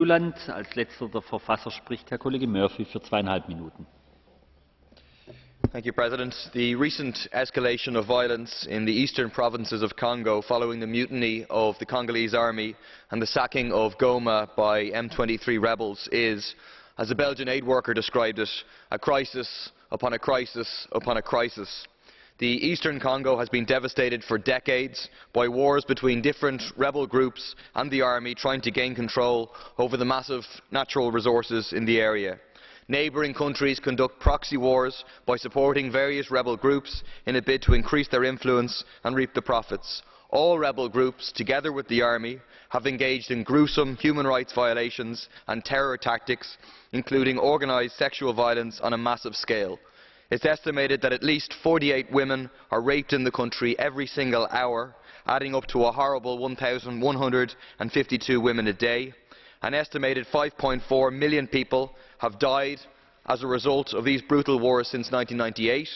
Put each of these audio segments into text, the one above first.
Als letzter der Verfasser spricht Herr Kollege Murphy für 2,5 Minuten. Thank you, President. The recent escalation of violence in the eastern provinces of Congo following the mutiny of the Congolese army and the sacking of Goma by M23 rebels is, as a Belgian aid worker described it, a crisis upon a crisis upon a crisis. The eastern Congo has been devastated for decades by wars between different rebel groups and the army trying to gain control over the massive natural resources in the area. Neighbouring countries conduct proxy wars by supporting various rebel groups in a bid to increase their influence and reap the profits. All rebel groups, together with the army, have engaged in gruesome human rights violations and terror tactics, including organised sexual violence on a massive scale. It is estimated that at least 48 women are raped in the country every single hour, adding up to a horrible 1,152 women a day. An estimated 5.4 million people have died as a result of these brutal wars since 1998.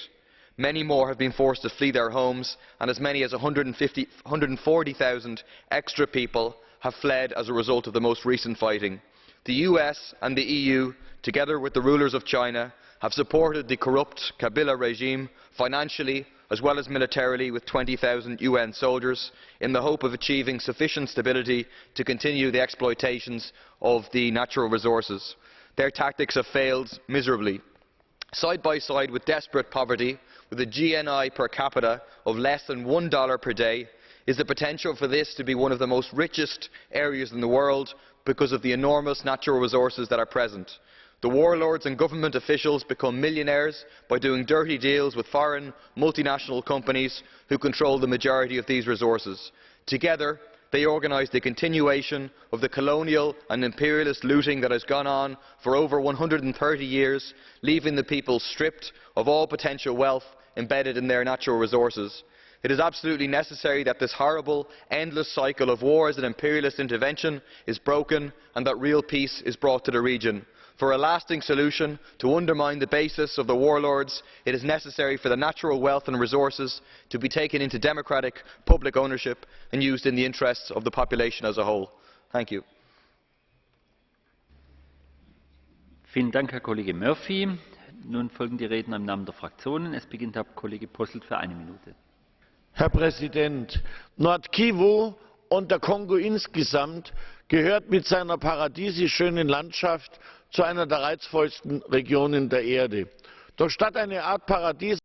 Many more have been forced to flee their homes, and as many as 140,000 extra people have fled as a result of the most recent fighting. The US and the EU, together with the rulers of China, have supported the corrupt Kabila regime financially as well as militarily with 20,000 UN soldiers in the hope of achieving sufficient stability to continue the exploitations of the natural resources. Their tactics have failed miserably. Side by side with desperate poverty, with a GNI per capita of less than $1 per day, is the potential for this to be one of the most richest areas in the world because of the enormous natural resources that are present. The warlords and government officials become millionaires by doing dirty deals with foreign multinational companies who control the majority of these resources. Together, they organise the continuation of the colonial and imperialist looting that has gone on for over 130 years, leaving the people stripped of all potential wealth embedded in their natural resources. It is absolutely necessary that this horrible, endless cycle of wars and imperialist intervention is broken and that real peace is brought to the region. For a lasting solution to undermine the basis of the warlords, it is necessary for the natural wealth and resources to be taken into democratic public ownership and used in the interests of the population as a whole. Thank you. Vielen Dank, Herr Kollege Murphy. Nun folgen die Redner im Namen der Fraktionen. Es beginnt Herr Kollege Posselt für 1 Minute. Herr Präsident! Nordkivu und der Kongo insgesamt gehört mit seiner paradiesisch schönen Landschaft zu einer der reizvollsten Regionen der Erde. Doch statt eine Art Paradies